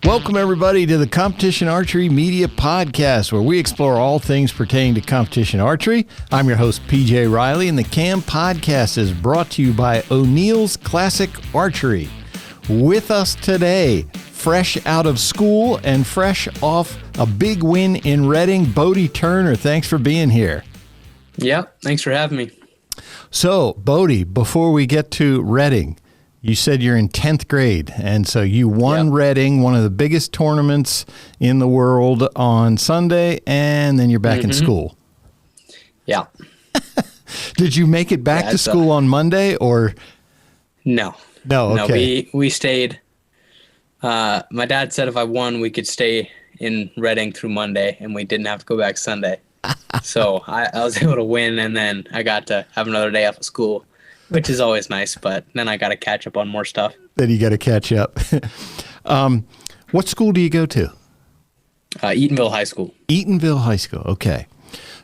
Welcome, everybody, to the Competition Archery Media Podcast, where we explore all things pertaining to competition archery. I'm your host, PJ Riley, and the CAM Podcast is brought to you by O'Neill's Classic Archery. With us today, fresh out of school and fresh off a big win in Reading, Bodie Turner. Thanks for being here. Yeah, thanks for having me. So, Bodie, before we get to Reading, you said you're in 10th grade, and so you won Reading, one of the biggest tournaments in the world, on Sunday, and then you're back in school. Yeah. Did you make it back to school on Monday, or? No. No, okay. No, we stayed. My dad said if I won, we could stay in Reading through Monday, and we didn't have to go back Sunday. So I was able to win, and then I got to have another day off of school, which is always nice, but then I got to catch up on more stuff. Then you got to catch up. What school do you go to? Eatonville High School. Eatonville High School, okay.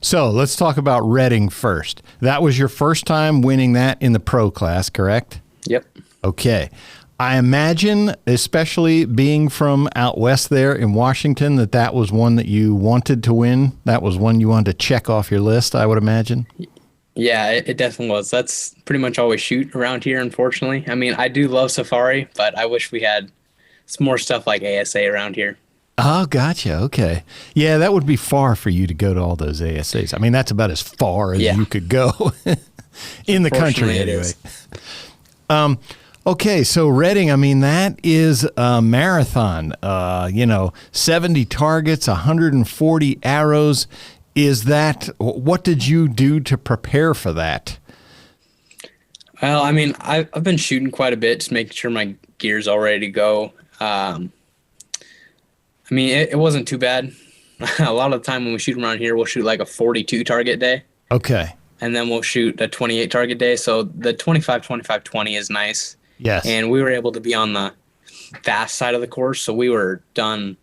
So let's talk about Reading first. That was your first time winning that in the pro class, correct? Yep. Okay. I imagine, especially being from out west there in Washington, that was one that you wanted to win. That was one you wanted to check off your list, I would imagine. Yeah, it definitely was. That's pretty much all we shoot around here, unfortunately. I mean, I do love safari, but I wish we had some more stuff like ASA around here. Oh, gotcha. Okay. Yeah, that would be far for you to go to all those ASAs. I mean, that's about as far as you could go in the country anyway. Okay, so Reading, I mean, that is a marathon. 70 targets, 140 arrows. What did you do to prepare for that? Well, I mean, I've been shooting quite a bit, just making sure my gear's all ready to go. I mean, it wasn't too bad. A lot of the time when we shoot around here, we'll shoot like a 42 target day. Okay. And then we'll shoot a 28 target day. So the 25-25-20 is nice. Yes. And we were able to be on the fast side of the course. So we were done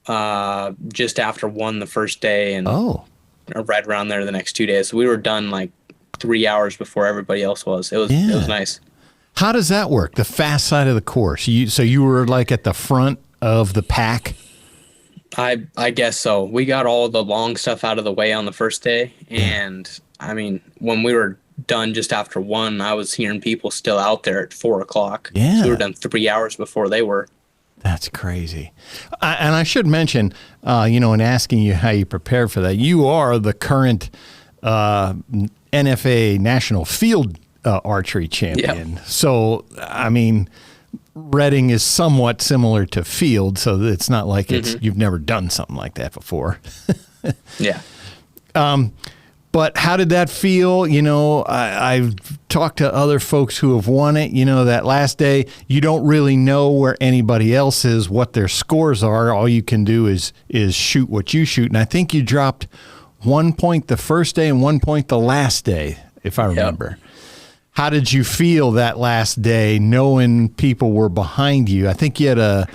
just after 1 the first day and right around there the next 2 days. So we were done like 3 hours before everybody else was. It was nice. How does that work? The fast side of the course. So you were like at the front of the pack? I guess so. We got all the long stuff out of the way on the first day. And I mean, when we were done just after 1, I was hearing people still out there at 4 o'clock. Yeah. So we were done 3 hours before they were. That's crazy. And I should mention, in asking you how you prepare for that, you are the current NFA National Field Archery Champion. Yep. So, I mean, Reading is somewhat similar to field, so it's not like you've never done something like that before. Yeah. But how did that feel? I've talked to other folks who have won it. That last day, you don't really know where anybody else is, what their scores are. All you can do is shoot what you shoot. And I think you dropped 1 point the first day and 1 point the last day, if I remember. Yep. How did you feel that last day, knowing people were behind you? I think you had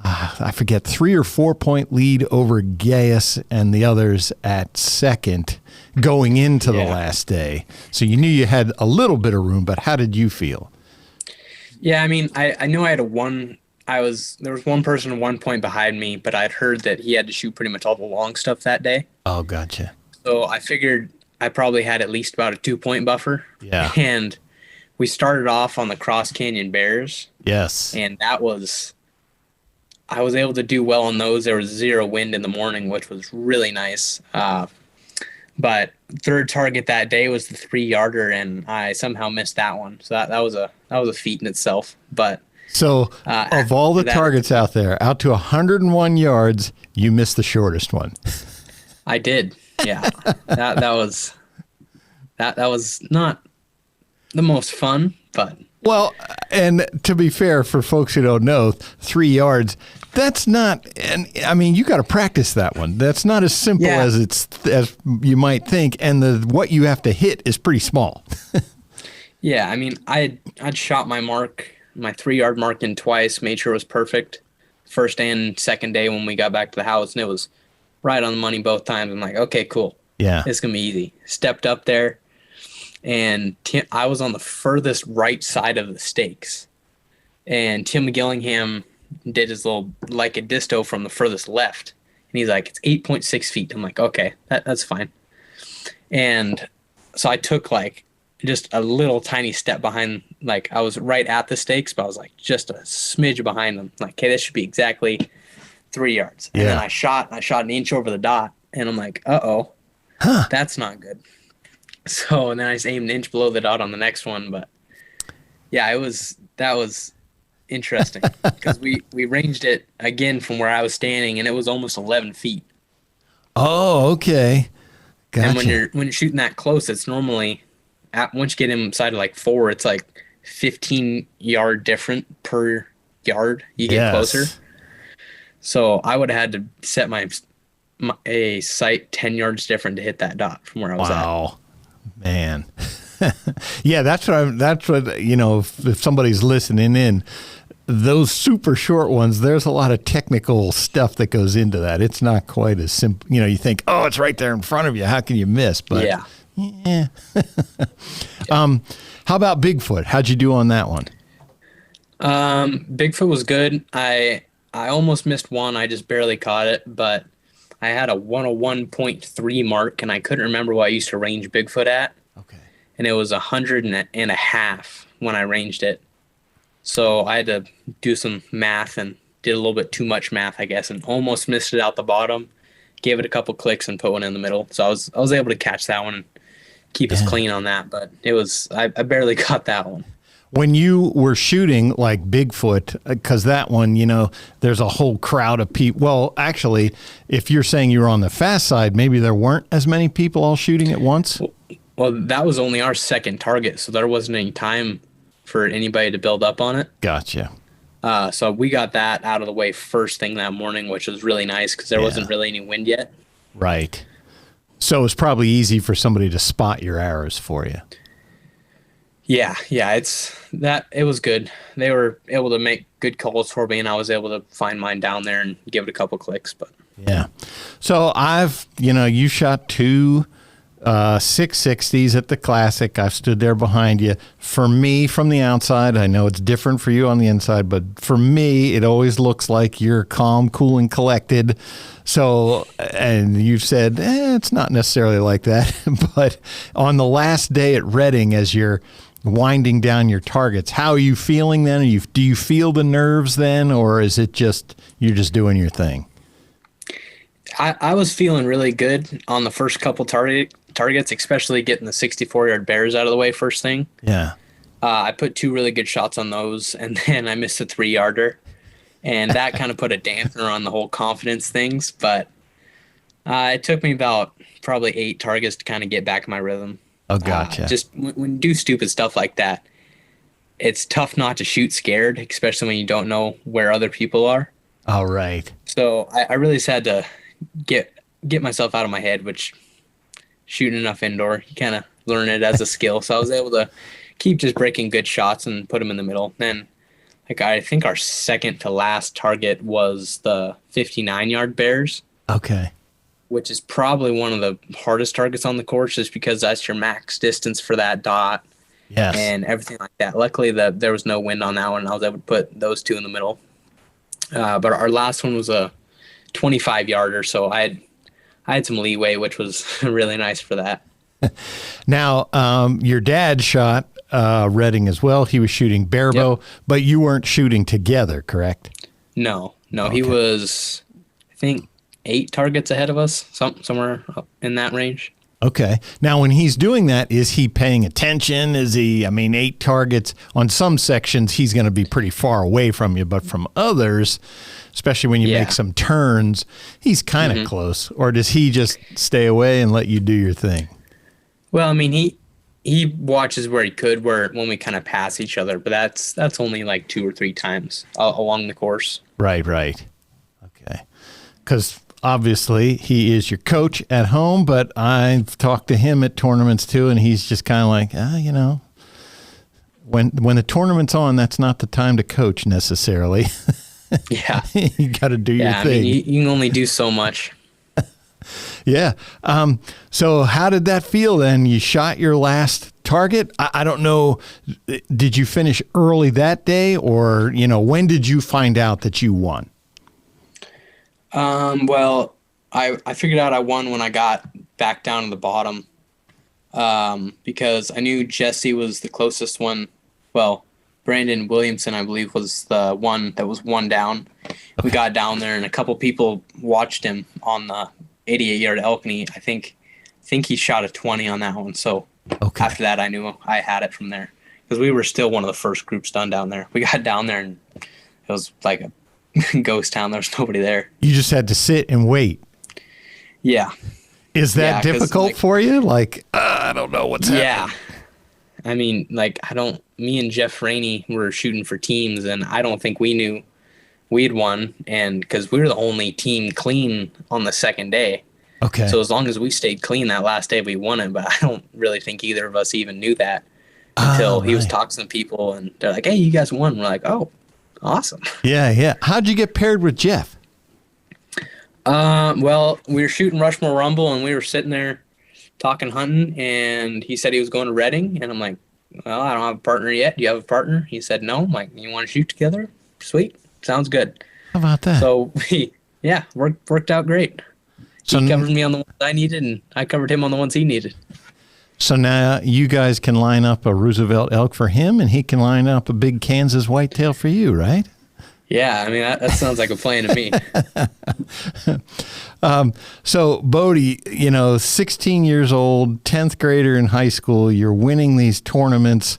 I forget, 3 or 4 point lead over Gaius and the others at second going into the last day. So you knew you had a little bit of room, but how did you feel? Yeah, I mean, I knew I had there was one person 1 point behind me, but I'd heard that he had to shoot pretty much all the long stuff that day. Oh, gotcha. So I figured I probably had at least about a 2 point buffer. Yeah. And we started off on the Cross Canyon Bears. Yes. And I was able to do well on those. There was 0 wind in the morning, which was really nice. But third target that day was the 3-yarder, and I somehow missed that one. So that was a feat in itself. But so of all the targets out there, out to 101 yards, you missed the shortest one. I did. Yeah. that was not the most fun, but. Well, and to be fair, for folks who don't know, 3 yards, that's not, and I mean, you got to practice that one. That's not as simple as you might think, and what you have to hit is pretty small. Yeah, I mean, I'd shot my 3-yard mark in twice, made sure it was perfect, first and second day when we got back to the house, and it was right on the money both times. I'm like, okay, cool. Yeah. It's going to be easy. Stepped up there, and I was on the furthest right side of the stakes. and Tim Gillingham did his little like a disto from the furthest left, and he's like, it's 8.6 feet. I'm like, okay, that's fine. And so I took like just a little tiny step behind, like I was right at the stakes, but I was like just a smidge behind them. Like, okay, this should be exactly 3 yards. And then I shot an inch over the dot, and I'm like, that's not good. So, and then I just aimed an inch below the dot on the next one. But yeah, that was interesting because we ranged it again from where I was standing, and it was almost 11 feet. Oh, okay. Gotcha. And when you're shooting that close, it's normally once you get inside of like 4, it's like 15 yard different per yard you get closer. So I would have had to set a sight 10 yards different to hit that dot from where I was at. Wow, man. Yeah, that's what you know. If somebody's listening in, those super short ones, there's a lot of technical stuff that goes into that. It's not quite as simple. You know, you think, oh, it's right there in front of you. How can you miss? But yeah. How about Bigfoot? How'd you do on that one? Bigfoot was good. I almost missed one. I just barely caught it, but I had a 101.3 mark, and I couldn't remember what I used to range Bigfoot at. Okay. And it was 100.5 when I ranged it. So I had to do some math and did a little bit too much math, I guess, and almost missed it out the bottom. Gave it a couple clicks and put one in the middle. So I was able to catch that one and keep us clean on that. But I barely caught that one. When you were shooting like Bigfoot, because that one, you know, there's a whole crowd of people. Well, actually, if you're saying you were on the fast side, maybe there weren't as many people all shooting at once. Well, that was only our second target, so there wasn't any time for anybody to build up on it. Gotcha. So we got that out of the way first thing that morning, which was really nice because there wasn't really any wind yet. Right. So it's probably easy for somebody to spot your arrows for you. Yeah, it was good. They were able to make good calls for me, and I was able to find mine down there and give it a couple clicks. But yeah. So you shot 2 660s at the Classic. I've stood there behind you. For me, from the outside, I know it's different for you on the inside, but for me, it always looks like you're calm, cool, and collected. So, and you've said, it's not necessarily like that. But on the last day at Reading, as you're winding down your targets, how are you feeling then? Do you feel the nerves then, or is it just you're just doing your thing? I was feeling really good on the first couple targets, especially getting the 64-yard bears out of the way first thing. Yeah. I put 2 really good shots on those, and then I missed a 3-yarder, and that kind of put a dampener on the whole confidence things. But it took me about probably 8 targets to kind of get back in my rhythm. Oh, gotcha. Just when you do stupid stuff like that, it's tough not to shoot scared, especially when you don't know where other people are. All right. So I really just had to get myself out of my head, which shooting enough indoor, you kind of learn it as a skill. So I was able to keep just breaking good shots and put them in the middle. Then, like, I think our second to last target was the 59-yard bears. Okay. Which is probably one of the hardest targets on the course, just because that's your max distance for that dot. Yes. And everything like that. Luckily, there was no wind on that one. I was able to put those 2 in the middle. But our last one was a 25-yarder, so I had some leeway, which was really nice for that. Now, your dad shot Reading as well. He was shooting barebow, but you weren't shooting together, correct? No. Okay. He was, I think, 8 targets ahead of us, somewhere up in that range. Okay. Now, when he's doing that, is he paying attention? 8 targets on some sections, he's going to be pretty far away from you, but from others, especially when you make some turns, he's kind of close. Or does he just stay away and let you do your thing? Well, he watches where he could, when we kind of pass each other, but that's only like 2 or 3 times along the course. Right. Okay. Because obviously he is your coach at home, but I've talked to him at tournaments too, and he's just kind of like, when the tournament's on, that's not the time to coach necessarily. Yeah. You got to do your thing. You can only do so much. Yeah. So how did that feel then? You shot your last target? I don't know. Did you finish early that day, or, when did you find out that you won? Well, I figured out I won when I got back down to the bottom, because I knew Jesse was the closest one. Well, Brandon Williamson, I believe, was the one that was one down. Okay. We got down there, and a couple people watched him on the 88-yard elk, and I think he shot a 20 on that one. So after that, I knew I had it from there, because we were still one of the first groups done down there. We got down there, and it was like a ghost town. There was nobody there. You just had to sit and wait. Yeah. Is that difficult for you? Like, I don't know what's happening. Yeah. I mean, me and Jeff Rainey were shooting for teams, and I don't think we knew we'd won, and because we were the only team clean on the second day. Okay. So as long as we stayed clean that last day, we won it, but I don't really think either of us even knew that until he was talking to people, and they're like, hey, you guys won. We're like, oh, awesome. Yeah. How'd you get paired with Jeff? Well, we were shooting Rushmore Rumble, and we were sitting there talking hunting, and he said he was going to Reading, and I'm like, well, I don't have a partner yet. Do you have a partner? He said no. I'm like, you want to shoot together? Sweet. Sounds good. How about that? So worked out great. So he covered me on the ones I needed, and I covered him on the ones he needed. So now you guys can line up a Roosevelt elk for him, and he can line up a big Kansas whitetail for you, right? Yeah, I mean, that sounds like a plan to me. So, Bodie, 16 years old, 10th grader in high school, you're winning these tournaments,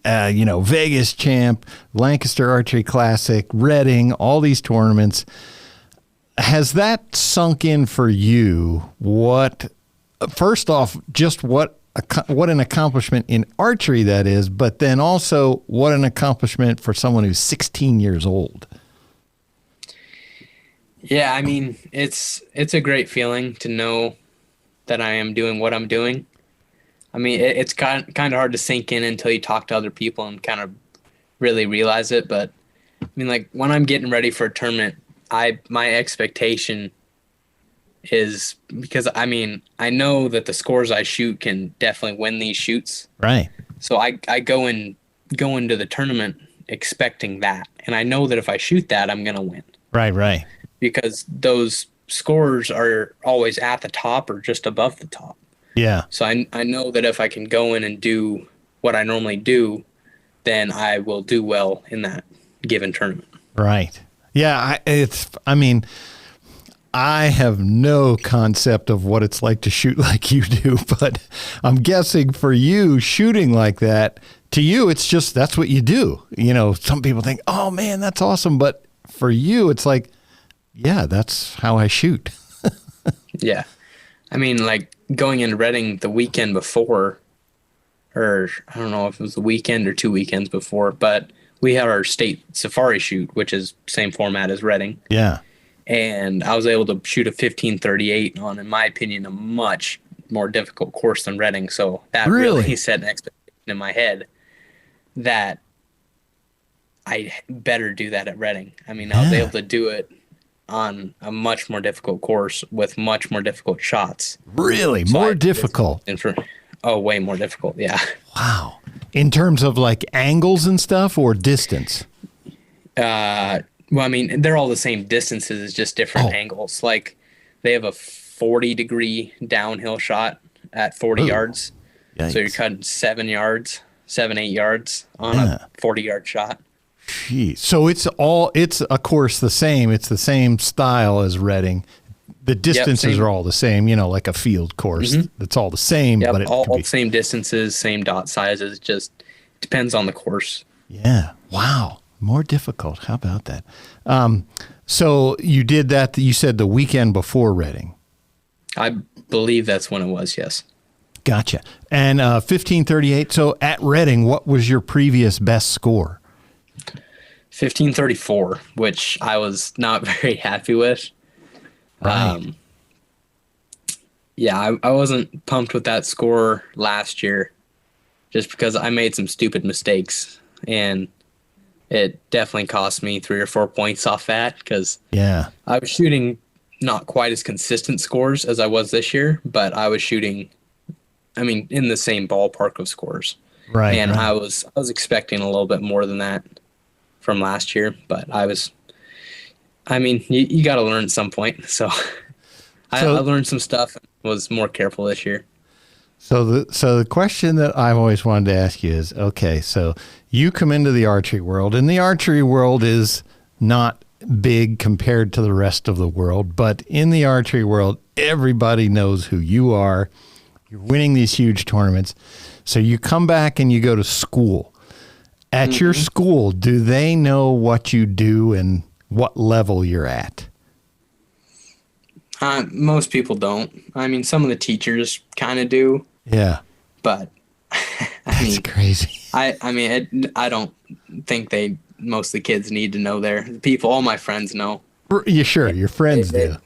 Vegas Champ, Lancaster Archery Classic, Reading, all these tournaments. Has that sunk in for you? First off, just what an accomplishment in archery that is, but then also what an accomplishment for someone who's 16 years old. Yeah, I mean, it's a great feeling to know that I am doing what I'm doing. I mean, it's kind of hard to sink in until you talk to other people and kind of really realize it. But I mean, like when I'm getting ready for a tournament, my expectation is, because I mean, I know that the scores I shoot can definitely win these shoots. Right. So I go into the tournament expecting that, and I know that if I shoot that, I'm gonna win. Right. Because those scores are always at the top or just above the top. Yeah. So I know that if I can go in and do what I normally do, then I will do well in that given tournament. Right. Yeah. I have no concept of what it's like to shoot like you do, but I'm guessing for you, shooting like that, to you, it's just, that's what you do. Some people think, oh man, that's awesome. But for you, it's like, yeah, that's how I shoot. Yeah. I mean, like going into Reading the weekend before, or I don't know if it was the weekend or 2 weekends before, but we had our state safari shoot, which is same format as Reading. Yeah. And I was able to shoot a 1538 on, in my opinion, a much more difficult course than Reading. So that really set an expectation in my head that I better do that at Reading. I mean, I was able to do it on a much more difficult course with much more difficult shots. Really? So more difficult? Way more difficult, yeah. Wow. In terms of like angles and stuff, or distance? Well, I mean, they're all the same distances, it's just different angles. Like they have a 40-degree downhill shot at 40 yards. Yikes. So you're cutting 7, 8 yards on a 40-yard shot. Jeez. So it's of course the same. It's the same style as Reading. The distances are all the same, like a field course. Mm-hmm. It's all the same. Yep, but it all same distances, same dot sizes, just depends on the course. Yeah. Wow. More difficult. How about that? So you did that, you said the weekend before Reading. I believe that's when it was, yes. Gotcha. And 1538. So at Reading, what was your previous best score? 1534, which I was not very happy with. Right. Yeah, I wasn't pumped with that score last year just because I made some stupid mistakes, and it definitely cost me 3 or 4 points off that because I was shooting not quite as consistent scores as I was this year, but I was shooting I mean, in the same ballpark of scores. Right. And right. I was expecting a little bit more than that from last year, but I mean, you got to learn at some point. So I So learned some stuff and was more careful this year. So the question that I've always wanted to ask you is, okay, so you come into the archery world, and the archery world is not big compared to the rest of the world, but in the archery world, everybody knows who you are. You're winning these huge tournaments. So you come back and you go to school. At your school, do they know what you do and what level you're at? Most people don't. I mean, some of the teachers kind of do, Yeah. but That's crazy. I don't think most of the kids need to know there. The people, all my friends know. You sure? Your friends do.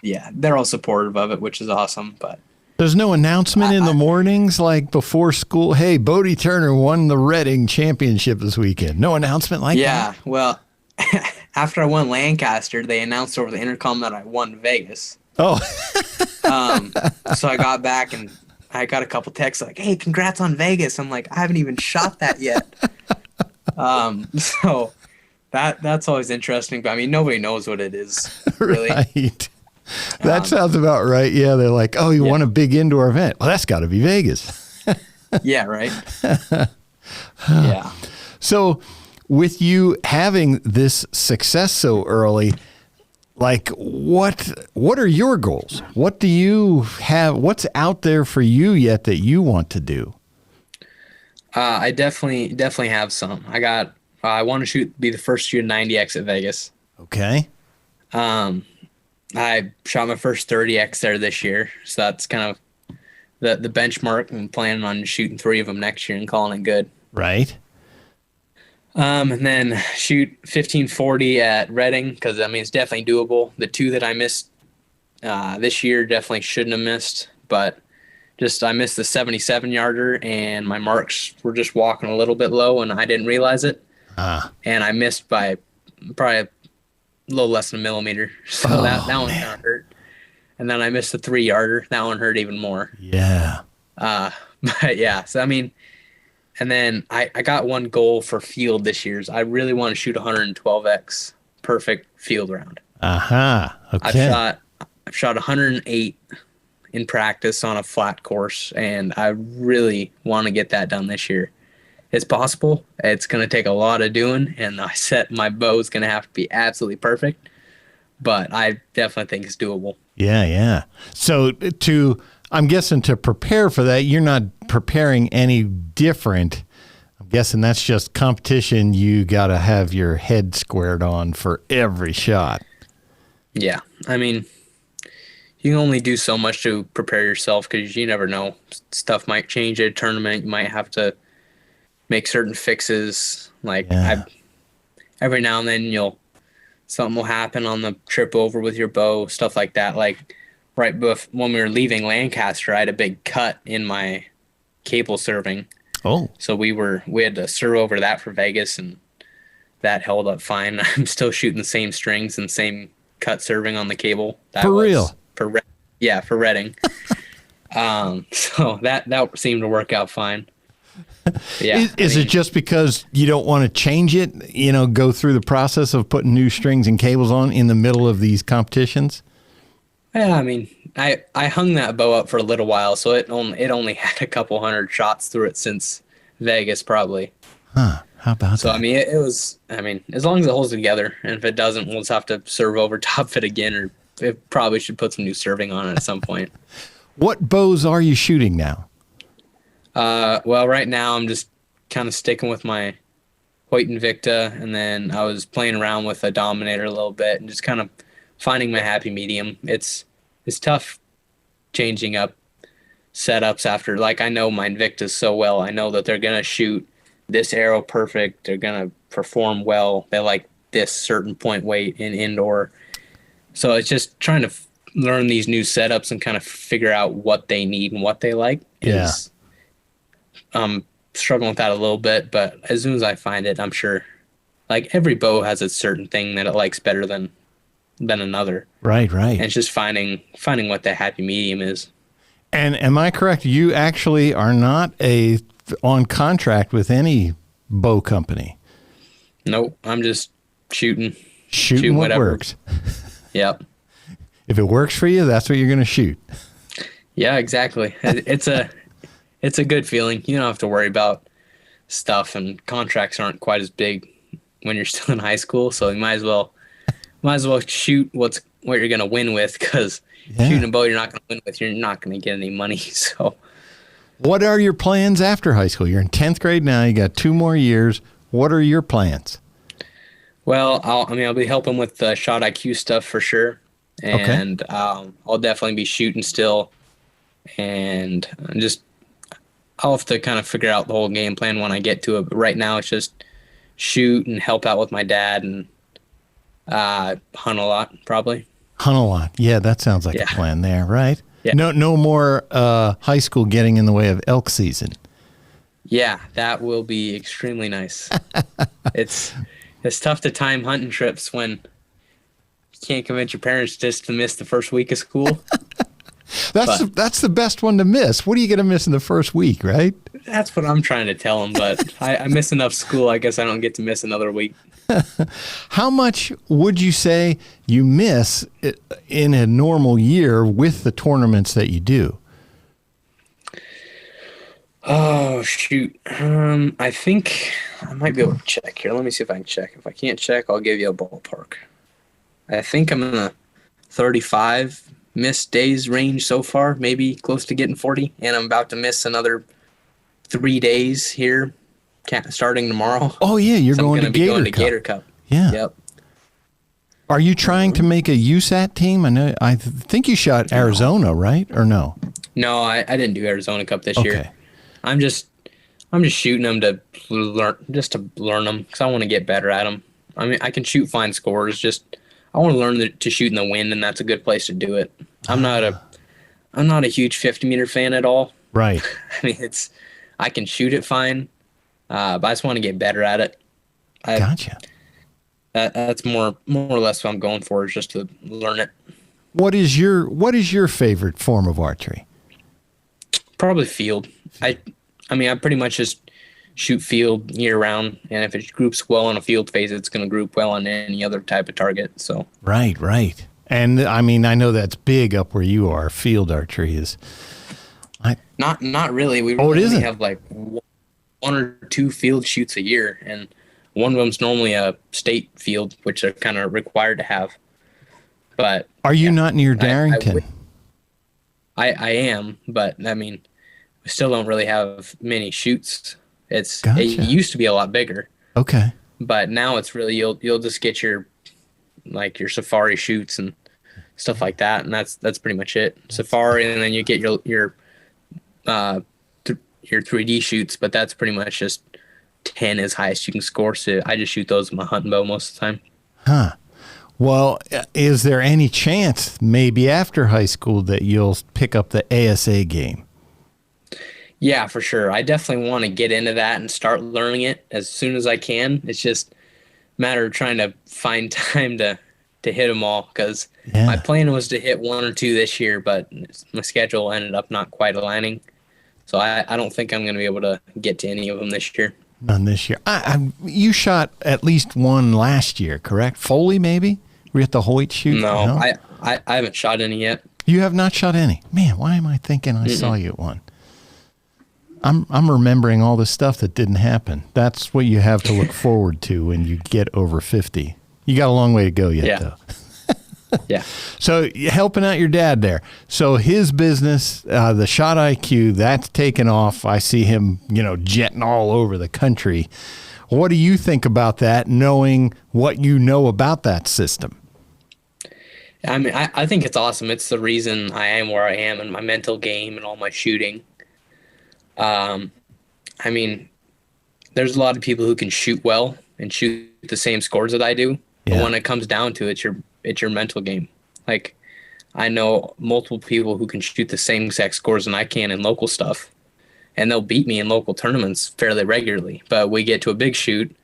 Yeah, they're all supportive of it, which is awesome. But there's no announcement in the mornings, like before school. Hey, Bodie Turner won the Reading Championship this weekend. No announcement like that? Yeah, well, after I won Lancaster, they announced over the intercom that I won Vegas. Oh. So I got back and I got a couple texts like, "Hey, congrats on Vegas." I'm like, I haven't even shot that yet. So that's always interesting. But I mean, nobody knows what it is, really. Right. That sounds about right. Yeah, they're like, "Oh, you won a big indoor event. Well, that's got to be Vegas." Yeah, right. Yeah. So, with you having this success so early, like what are your goals? What do you have? What's out there for you yet that you want to do? I definitely have some. I want to be the first to shoot a 90X at Vegas. Okay. I shot my first 30X there this year, so that's kind of the benchmark. I'm planning on shooting 3 of them next year and calling it good. Right. And then shoot 1540 at Reading, because I mean it's definitely doable. The 2 that I missed this year definitely shouldn't have missed, but I missed the 77 yarder and my marks were just walking a little bit low and I didn't realize it. And I missed by probably a little less than a millimeter. So that one kind of hurt. And then I missed the 3 yarder. That one hurt even more. Yeah. But yeah, so I mean, and then I got one goal for field this year. I really want to shoot 112X perfect field round. Okay. I've shot 108 in practice on a flat course, and I really want to get that done this year. It's possible. It's going to take a lot of doing, and my bow is going to have to be absolutely perfect, but I definitely think it's doable. Yeah. So I'm guessing to prepare for that, you're not preparing any different. I'm guessing that's just competition. You got to have your head squared on for every shot. Yeah. I mean, you can only do so much to prepare yourself because you never know. Stuff might change at a tournament. You might have to make certain fixes. Like every now and then something will happen on the trip over with your bow, stuff like that. Like right when we were leaving Lancaster, I had a big cut in my cable serving. Oh. So we had to serve over that for Vegas, and that held up fine. I'm still shooting the same strings and same cut serving on the cable. For real? For Reading. So that seemed to work out fine. Yeah. Is it just because you don't want to change it, go through the process of putting new strings and cables on in the middle of these competitions? Yeah, I mean, I hung that bow up for a little while, so it only had a couple hundred shots through it since Vegas, probably. Huh. How about that? So, I mean, as long as it holds together, and if it doesn't, we'll just have to serve over top of it again, or it probably should put some new serving on it at some point. What bows are you shooting now? Well, right now I'm just kind of sticking with my Hoyt Invicta, and then I was playing around with a Dominator a little bit and just kind of finding my happy medium. It's tough changing up setups after, like, I know my Invictas so well. I know that they're going to shoot this arrow perfect. They're going to perform well. They like this certain point weight in indoor. So it's just trying to learn these new setups and kind of figure out what they need and what they like. Yeah. I'm struggling with that a little bit, but as soon as I find it, I'm sure, like, every bow has a certain thing that it likes better than another. Right. And it's just finding what the happy medium is. And am I correct? You actually are not on contract with any bow company. Nope. I'm just shooting Shooting what whatever works. Yep. If it works for you, that's what you're going to shoot. Yeah, exactly. It's a good feeling. You don't have to worry about stuff, and contracts aren't quite as big when you're still in high school. So you might as well shoot what you're going to win with, because shooting a bow you're not going to win with, you're not going to get any money. So what are your plans after high school? You're in 10th grade now. You got 2 more years. What are your plans? Well, I'll be helping with the shot IQ stuff for sure, and I'll definitely be shooting still, and I'll have to kind of figure out the whole game plan when I get to it. But right now, it's just shoot and help out with my dad, and hunt a lot, probably. Hunt a lot. Yeah, that sounds like a plan there, right? Yeah. No more high school getting in the way of elk season. Yeah, that will be extremely nice. It's tough to time hunting trips when you can't convince your parents just to miss the first week of school. That's the best one to miss. What are you going to miss in the first week, right? That's what I'm trying to tell them, but I miss enough school. I guess I don't get to miss another week. How much would you say you miss in a normal year with the tournaments that you do? Oh, shoot. I think I might be able to check here. Let me see if I can check. If I can't check, I'll give you a ballpark. I think I'm in the 35 missed days range so far, maybe close to getting 40. And I'm about to miss another 3 days here, starting tomorrow. Oh, yeah, you're going to going to Gator Cup. Yeah. Yep. Are you trying to make a USAT team? I think you shot Arizona, right? Or no? No, I didn't do Arizona Cup this year. I'm just shooting them to learn them, because I want to get better at them. I mean, I can shoot fine scores. Just I want to learn to shoot in the wind, and that's a good place to do it. I'm not a huge 50-meter fan at all. Right. I mean, I can shoot it fine, but I just want to get better at it. Gotcha. That's more or less what I'm going for, is just to learn it. What is your favorite form of archery? Probably field. I pretty much just shoot field year round, and if it groups well on a field phase, it's going to group well on any other type of target. So right. And I mean, I know that's big up where you are. Field archery is. Not really. We only have like 1 or 2 field shoots a year, and one of them's normally a state field, which are kind of required to have. But are you not near Darrington? I am, but I mean, we still don't really have many shoots. It used to be a lot bigger. Okay. But now it's really you'll just get your safari shoots and stuff like that, and that's pretty much it. Safari, and then you get your 3D shoots, but that's pretty much just 10 is highest you can score. So I just shoot those with my hunting bow most of the time. Huh. Well, is there any chance maybe after high school that you'll pick up the ASA game? Yeah, for sure. I definitely want to get into that and start learning it as soon as I can. It's just a matter of trying to find time to hit them all, because my plan was to hit 1 or 2 this year, but my schedule ended up not quite aligning. So I don't think I'm going to be able to get to any of them this year. None this year. You shot at least 1 last year, correct? Foley, maybe? Were you at the Hoyt shoot? No, I haven't shot any yet. You have not shot any? Man, why am I thinking I saw you at one? I'm remembering all the stuff that didn't happen. That's what you have to look forward to when you get over 50. You got a long way to go yet, though. Yeah. So you're helping out your dad there. So his business, the Shot IQ, that's taken off. I see him, jetting all over the country. What do you think about that, knowing what you know about that system? I mean, I think it's awesome. It's the reason I am where I am in my mental game and all my shooting. I mean, there's a lot of people who can shoot well and shoot the same scores that I do. Yeah. But when it comes down to it, it's your mental game. Like, I know multiple people who can shoot the same exact scores than I can in local stuff, and they'll beat me in local tournaments fairly regularly. But we get to a big shoot,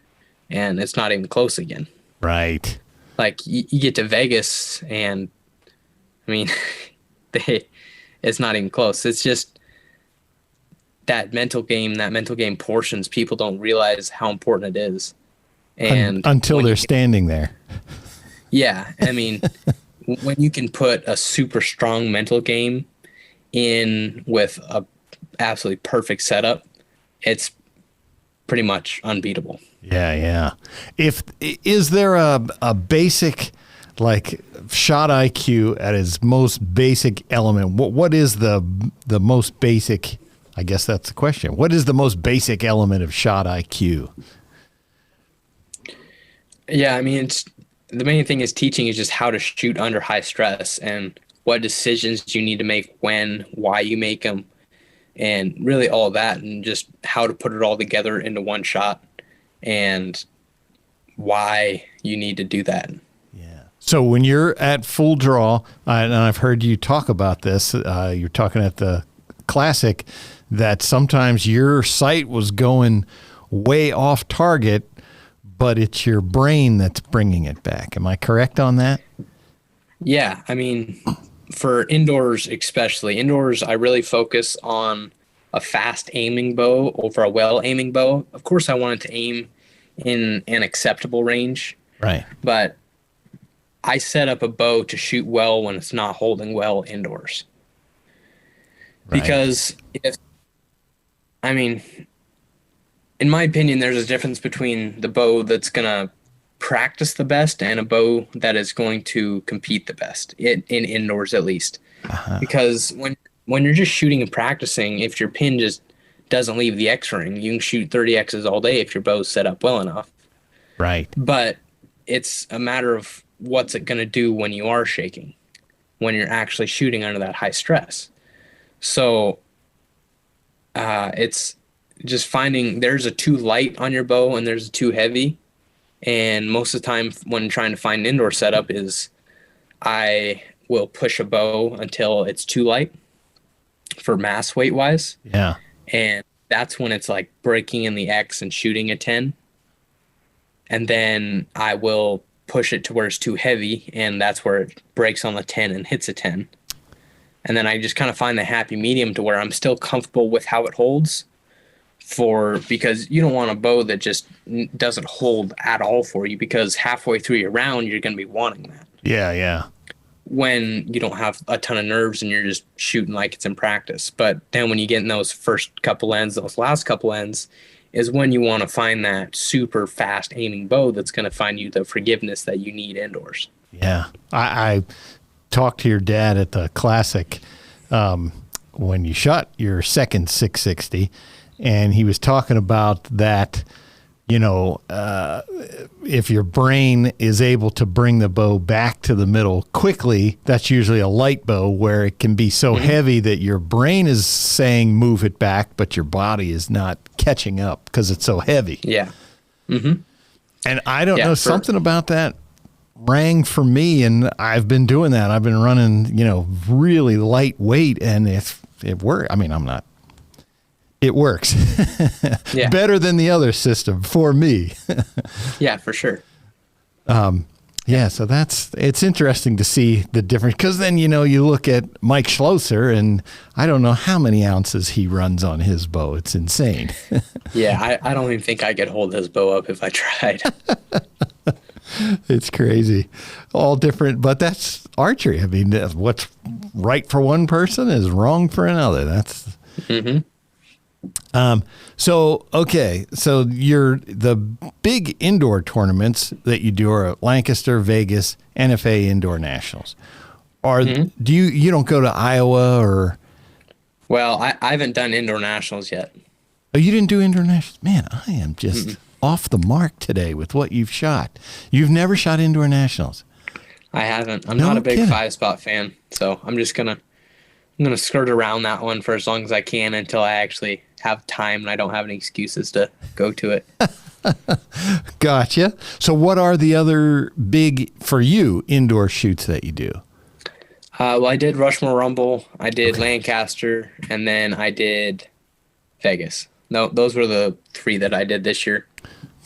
and it's not even close again. Right. Like, you get to Vegas, and I mean, It's not even close. It's just that mental game portions, people don't realize how important it is. And until they're standing there. Yeah. I mean, when you can put a super strong mental game in with a absolutely perfect setup, it's pretty much unbeatable. Yeah, yeah. Is there a basic, like, shot IQ at its most basic element? What is the most basic? I guess that's the question. What is the most basic element of shot IQ? Yeah, I mean, the main thing is teaching is just how to shoot under high stress and what decisions you need to make when, why you make them, and really all that, and just how to put it all together into one shot and why you need to do that. Yeah. So when you're at full draw, and I've heard you talk about this, you're talking at the Classic, that sometimes your sight was going way off target, but it's your brain that's bringing it back. Am I correct on that? Yeah. I mean, for indoors especially, indoors I really focus on a fast aiming bow over a well aiming bow. Of course, I wanted to aim in an acceptable range. Right. But I set up a bow to shoot well when it's not holding well indoors. Right. Because in my opinion, there's a difference between the bow that's going to practice the best and a bow that is going to compete the best, in indoors at least. Uh-huh. Because when you're just shooting and practicing, if your pin just doesn't leave the X ring, you can shoot 30 X's all day if your bow's set up well enough. Right. But it's a matter of what's it going to do when you are shaking, when you're actually shooting under that high stress. So it's just finding there's a too light on your bow and there's a too heavy. And most of the time when trying to find an indoor setup is I will push a bow until it's too light for mass weight wise. Yeah. And that's when it's like breaking in the X and shooting a 10. And then I will push it to where it's too heavy, and that's where it breaks on the 10 and hits a 10. And then I just kind of find the happy medium to where I'm still comfortable with how it holds, because you don't want a bow that just doesn't hold at all for you, because halfway through your round, you're going to be wanting that. Yeah, yeah. When you don't have a ton of nerves and you're just shooting like it's in practice. But then when you get in those first couple ends, those last couple ends, is when you want to find that super fast aiming bow that's going to find you the forgiveness that you need indoors. Yeah. I talked to your dad at the Classic when you shot your second 660, and he was talking about that, if your brain is able to bring the bow back to the middle quickly, that's usually a light bow where it can be so heavy that your brain is saying move it back, but your body is not catching up because it's so heavy. Yeah. Mm-hmm. And I don't know, something about that rang for me, and I've been doing that. I've been running, really lightweight, and it works. I mean, it works. Yeah. Better than the other system for me. Yeah, for sure. Yeah, so it's interesting to see the difference, because then, you look at Mike Schlosser, and I don't know how many ounces he runs on his bow. It's insane. Yeah, I don't even think I could hold his bow up if I tried. It's crazy. All different, but that's archery. I mean, what's right for one person is wrong for another. That's... Mm-hmm. So the big indoor tournaments that you do are at Lancaster, Vegas, NFA Indoor Nationals. Do you don't go to Iowa or? Well, I haven't done indoor nationals yet. Oh, you didn't do indoor nationals? Man, I am just off the mark today with what you've shot. You've never shot indoor nationals? I haven't. I'm not a big 5-spot fan, so I'm gonna skirt around that one for as long as I can until I actually have time and I don't have any excuses to go to it. Gotcha. So what are the other big, for you, indoor shoots that you do? Well, I did Rushmore Rumble, I did Lancaster, and then I did Vegas. No, those were the 3 that I did this year.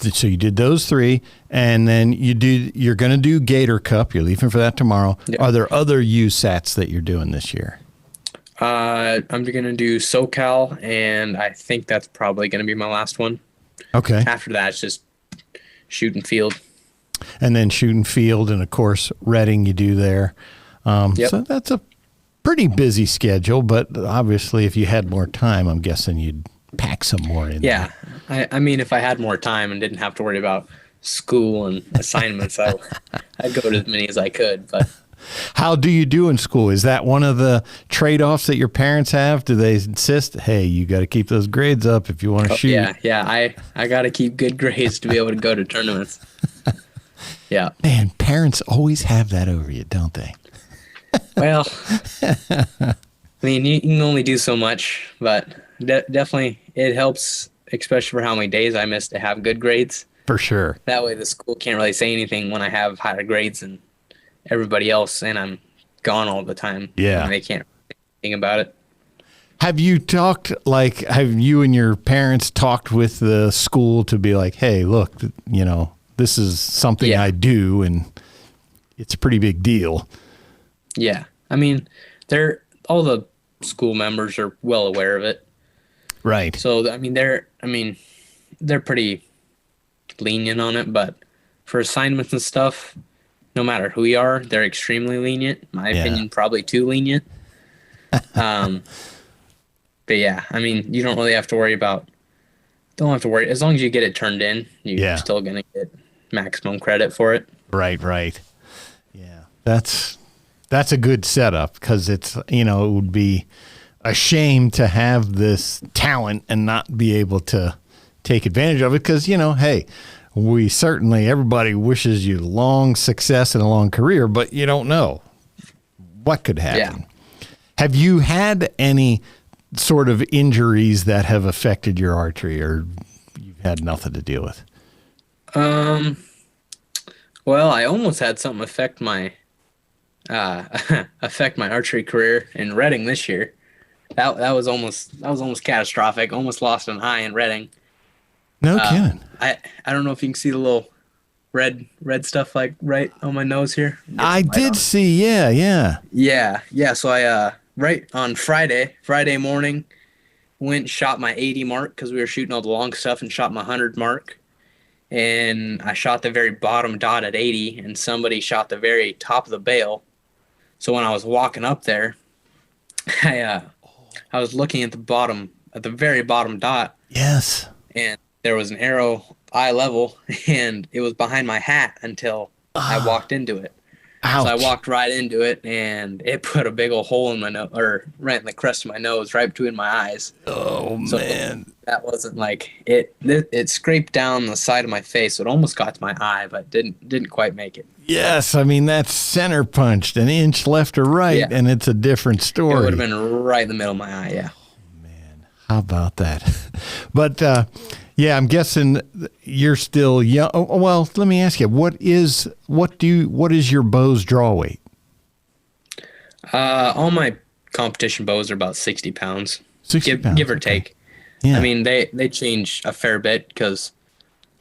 So you did those 3, and then you're going to do Gator Cup. You're leaving for that tomorrow. Yep. Are there other USATs that you're doing this year? I'm gonna do SoCal, and I think that's probably gonna be my last one. Okay. After that, it's just shooting field. And then shooting field, and of course, Reading you do there. Yep. So that's a pretty busy schedule, but obviously if you had more time, I'm guessing you'd pack some more in Yeah, there. I mean, if I had more time and didn't have to worry about school and assignments, I'd go to as many as I could. But How do you do in school? Is that one of the trade-offs that your parents have? Do they insist, hey, you got to keep those grades up if you want to shoot? yeah, I got to keep good grades to be able to go to tournaments. Yeah. Man, parents always have that over you, don't they? Well, I mean, you can only do so much, but definitely it helps, especially for how many days I miss, to have good grades. For sure. That way the school can't really say anything when I have higher grades than everybody else and I'm gone all the time. Yeah. And they can't say anything about it. Have you talked, have you and your parents talked with the school to be like, hey, look, this is something Yeah. I do, and it's a pretty big deal. Yeah. I mean, all the school members are well aware of it. Right. So, they're pretty lenient on it, but for assignments and stuff, no matter who you are, they're extremely lenient. In my opinion, probably too lenient. But yeah, I mean, you don't really have to worry as long as you get it turned in, you're still going to get maximum credit for it. Right. Yeah. That's a good setup, because it's, it would be a shame to have this talent and not be able to take advantage of it, because, hey, everybody wishes you long success and a long career, but you don't know what could happen. Yeah. Have you had any sort of injuries that have affected your archery, or you've had nothing to deal with? Well, I almost had something affect my archery career in Reading this year. That was almost catastrophic. Almost lost an eye in Reading. No kidding. I don't know if you can see the little red stuff like right on my nose here. I did see, yeah. So I right on Friday morning, went shot my 80 mark because we were shooting all the long stuff, and shot my 100 mark. And I shot the very bottom dot at 80, and somebody shot the very top of the bale. So when I was walking up there, I was looking at the very bottom dot. Yes. And there was an arrow eye level, and it was behind my hat until I walked into it. Ouch. So I walked right into it, and it put a big old hole in my nose, or right in the crest of my nose, right between my eyes. Oh, so man. That wasn't like it. It scraped down the side of my face. So it almost got to my eye, but didn't quite make it. Yes, I mean, that's center punched an inch left or right, and it's a different story. It would have been right in the middle of my eye. Yeah. Oh, man, how about that? But yeah, I'm guessing you're still young. Oh, well, let me ask you, what is your bow's draw weight? All my competition bows are about 60 pounds. 60 pounds, give or take. Yeah. I mean, they change a fair bit because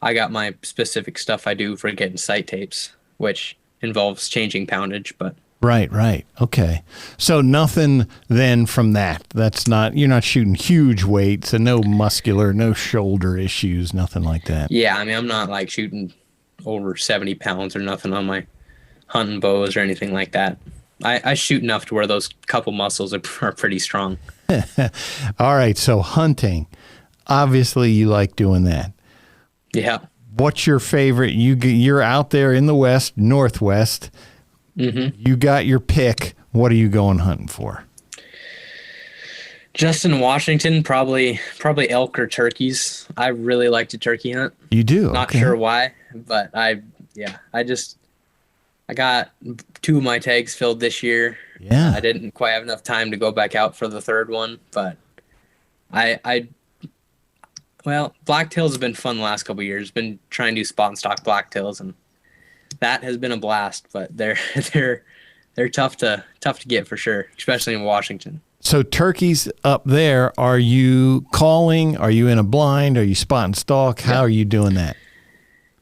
I got my specific stuff I do for getting sight tapes, which involves changing poundage, but. Right. Okay. So nothing then from that. You're not shooting huge weights, and no muscular, no shoulder issues, nothing like that. Yeah. I mean, I'm not like shooting over 70 pounds or nothing on my hunting bows or anything like that. I shoot enough to where those couple muscles are pretty strong. All right. So hunting, obviously you like doing that. Yeah. What's your favorite? You're out there in the West, Northwest. Mm-hmm. You got your pick. What are you going hunting for? Just in Washington, probably elk or turkeys. I really like to turkey hunt. You do? Not sure why, but I got 2 of my tags filled this year. Yeah. I didn't quite have enough time to go back out for the 3rd one, but blacktails have been fun the last couple of years. Been trying to do spot and stock blacktails, and that has been a blast, but they're tough to get for sure, especially in Washington. So turkeys up there, are you calling? Are you in a blind? Are you spot and stalk? How are you doing that?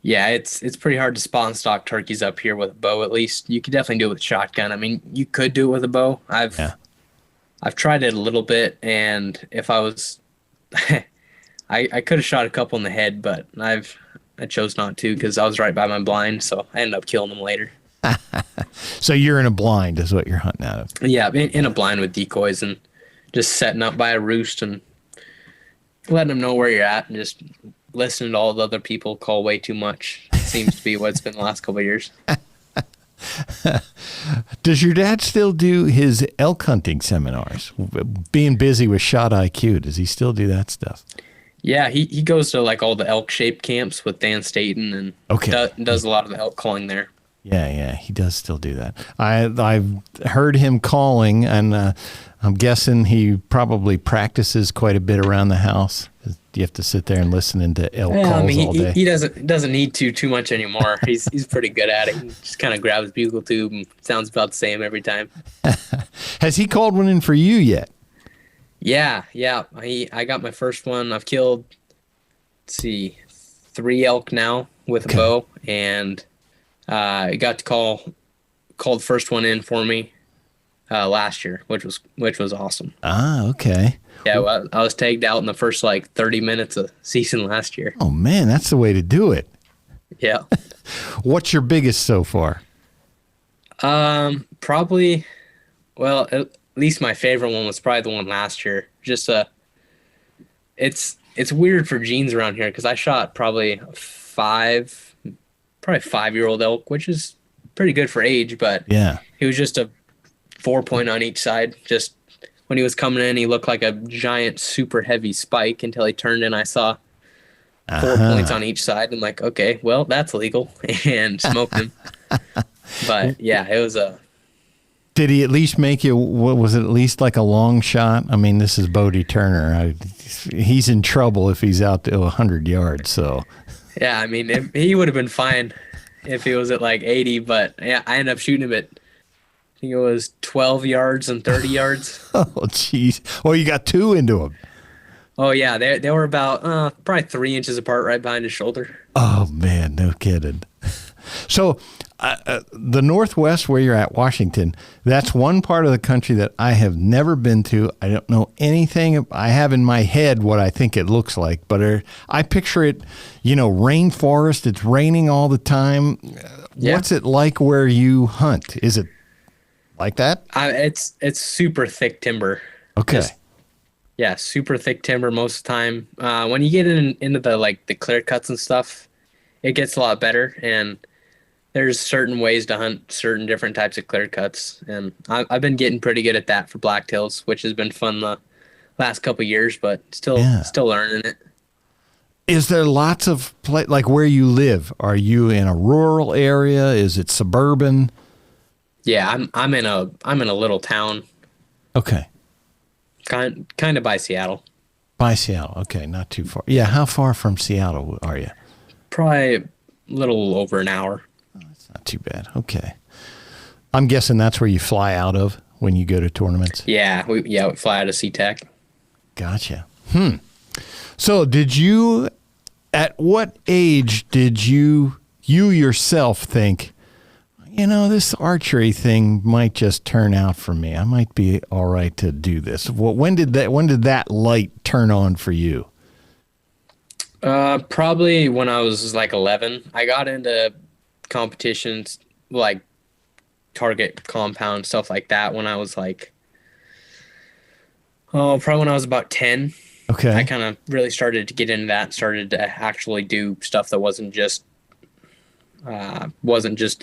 Yeah, it's pretty hard to spot and stalk turkeys up here with a bow. At least you could definitely do it with shotgun. I mean, you could do it with a bow. I've tried it a little bit, and if I was, I could have shot a couple in the head, but I chose not to because I was right by my blind, so I ended up killing them later. So you're in a blind is what you're hunting out of. Yeah, in a blind with decoys and just setting up by a roost and letting them know where you're at and just listening to all the other people call way too much. Seems to be what it's been the last couple of years. Does your dad still do his elk hunting seminars? Being busy with Shot IQ, does he still do that stuff? Yeah, he goes to like all the elk shape camps with Dan Staten and does a lot of the elk calling there. Yeah, he does still do that. I've heard him calling, and I'm guessing he probably practices quite a bit around the house. You have to sit there and listen into elk calls all day. He doesn't need to too much anymore. He's pretty good at it. He just kind of grabs his bugle tube and sounds about the same every time. Has he called one in for you yet? Yeah. I got my first one. I've killed, 3 elk now with a bow, and I got to call the first one in for me last year, which was awesome. Ah, okay. Yeah, well, I was tagged out in the first 30 minutes of season last year. Oh man, that's the way to do it. Yeah. What's your biggest so far? Probably, well, at least my favorite one was probably the one last year. Just it's weird for genes around here because I shot probably 5-year-old elk, which is pretty good for age, but yeah, he was just a 4-point on each side. Just when he was coming in, he looked like a giant, super heavy spike until he turned in. I saw 4 points on each side. I'm like, okay, well, that's legal, and smoked him. But yeah, it was a. Did he at least make you? What was it? At least like a long shot? I mean, this is Bodie Turner. He's in trouble if he's out to 100 yards. So. Yeah, I mean, he would have been fine if he was at 80, but yeah, I ended up shooting him at, I think it was 12 yards and 30 yards. Oh, jeez. Well, you got 2 into him. Oh, yeah, they were about probably 3 inches apart right behind his shoulder. Oh, man, no kidding. So the Northwest where you're at, Washington, that's one part of the country that I have never been to. I don't know anything. I have in my head what I think it looks like, but I picture it, rainforest. It's raining all the time. Yeah. What's it like where you hunt? Is it like that? It's super thick timber. Okay. Yeah, super thick timber most of the time. When you get into the clear cuts and stuff, it gets a lot better, and there's certain ways to hunt certain different types of clear cuts, and I've been getting pretty good at that for blacktails, which has been fun the last couple of years, but still learning it. Is there lots of like where you live? Are you in a rural area? Is it suburban? Yeah, I'm in a little town. Okay. Kind of by Seattle. By Seattle. Okay, not too far. Yeah, how far from Seattle are you? Probably a little over an hour. Oh, that's not too bad. Okay. I'm guessing that's where you fly out of when you go to tournaments? Yeah, we fly out of SeaTac. Gotcha. So at what age did you yourself think, this archery thing might just turn out for me. I might be all right to do this. Well, when did that light turn on for you? Probably when I was 11. I got into competitions like target compound, stuff like that when I was probably when I was about 10. Okay. I kind of really started to get into that and started to actually do stuff that wasn't just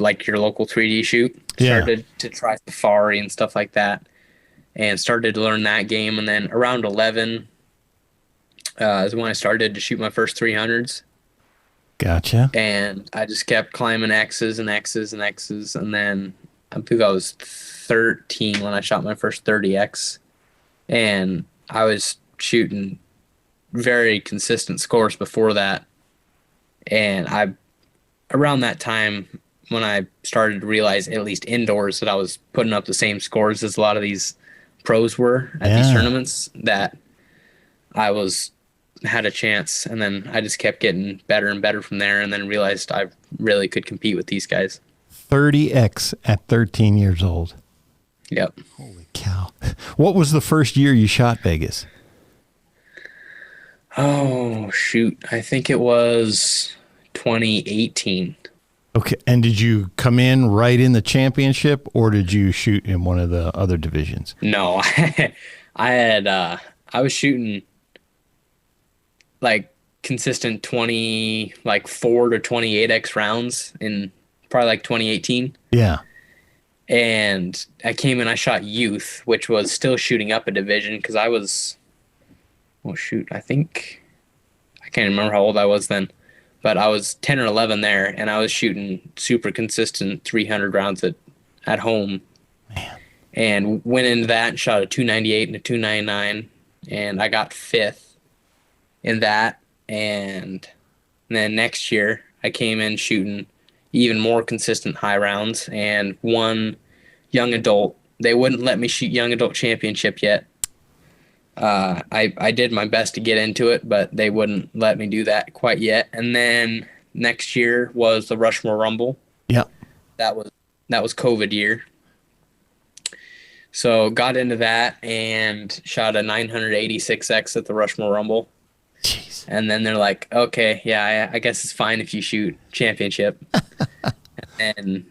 like your local 3D shoot. Yeah. Started to try safari and stuff like that, and started to learn that game. And then around 11 is when I started to shoot my first 300s. Gotcha. And I just kept climbing X's and X's and X's, and then I think I was 13 when I shot my first 30X, and I was shooting very consistent scores before that. And around that time when I started to realize, at least indoors, that I was putting up the same scores as a lot of these pros were at these tournaments, that I had a chance. And then I just kept getting better and better from there, and then realized I really could compete with these guys. 30X at 13 years old. Yep. Holy cow. What was the first year you shot Vegas? Oh, shoot. I think it was 2018. Okay. And did you come in right in the championship, or did you shoot in one of the other divisions? No, I was shooting like consistent 20, like 4 to 28x rounds in probably like 2018. Yeah. And I came in, I shot youth, which was still shooting up a division because I was, oh shoot, I can't remember how old I was then, but I was 10 or 11 there, and I was shooting super consistent 300 rounds at home. Man. And went into that and shot a 298 and a 299, and I got 5th in that. And then next year I came in shooting even more consistent high rounds and won young adult. They wouldn't let me shoot young adult championship yet. I did my best to get into it, but they wouldn't let me do that quite yet. And then next year was the Rushmore Rumble. Yeah. That was COVID year. So got into that and shot a 986X at the Rushmore Rumble. Jeez. And then they're like, okay, yeah, I guess it's fine if you shoot championship. And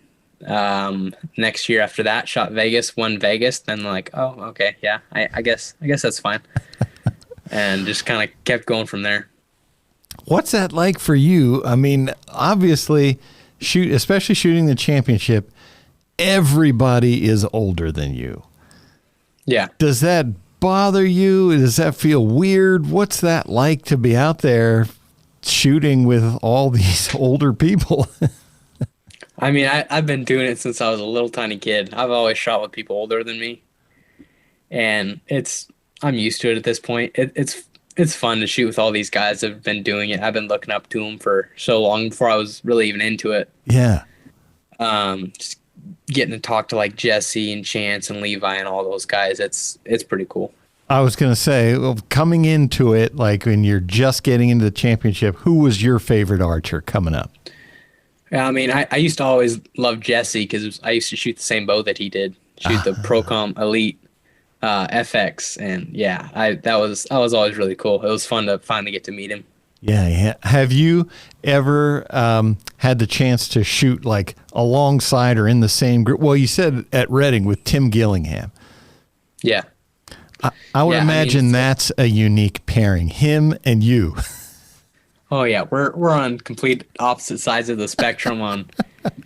next year after that, shot Vegas, won Vegas. Then like, oh, okay, yeah, I guess that's fine. And just kind of kept going from there. What's that like for you? I mean, obviously, especially shooting the championship, everybody is older than you. Yeah. Does that bother you? Does that feel weird? What's that like to be out there shooting with all these older people? I mean, I've been doing it since I was a little tiny kid. I've always shot with people older than me, and I'm used to it at this point. It's fun to shoot with all these guys that have been doing it. I've been looking up to them for so long before I was really even into it. Yeah. Just getting to talk to like Jesse and Chance and Levi and all those guys. It's pretty cool. I was going to say, well, coming into it, like when you're just getting into the championship, who was your favorite archer coming up? I mean, I used to always love Jesse because I used to shoot the same bow that he did, shoot the Procom Elite FX, and yeah, that was always really cool. It was fun to finally get to meet him. Yeah. Have you ever had the chance to shoot like alongside or in the same group? Well, you said at Reading with Tim Gillingham. Yeah. I would imagine that's a unique pairing, him and you. Oh yeah, we're on complete opposite sides of the spectrum on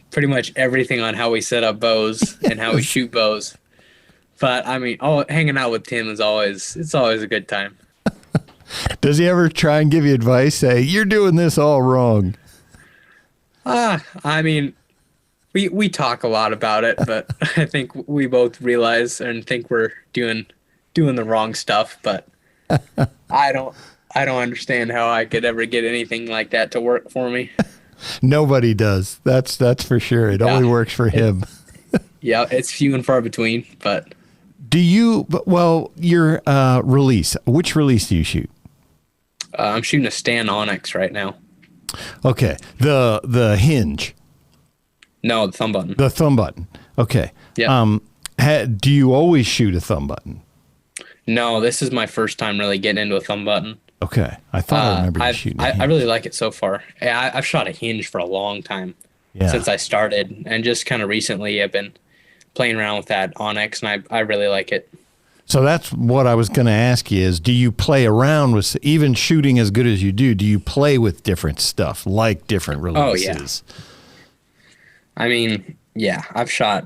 pretty much everything on how we set up bows and how we shoot bows. But I mean, hanging out with Tim it's always a good time. Does he ever try and give you advice? Say, you're doing this all wrong. I mean, we talk a lot about it, but I think we both realize and think we're doing the wrong stuff. But I don't understand how I could ever get anything like that to work for me. Nobody does. That's for sure. It only works for him. Yeah, it's few and far between. But your release? Which release do you shoot? I'm shooting a Stan Onyx right now. Okay, the hinge. No, the thumb button. The thumb button. Okay. Yeah. Do you always shoot a thumb button? No, this is my first time really getting into a thumb button. Okay. I thought I remember you shooting. I really like it so far. I've shot a hinge for a long time since I started, and just kind of recently I've been playing around with that Onyx, and I really like it. So that's what I was going to ask you is, do you play around with, even shooting as good as you do you play with different stuff, like different releases? Oh, yeah. I mean, yeah, I've shot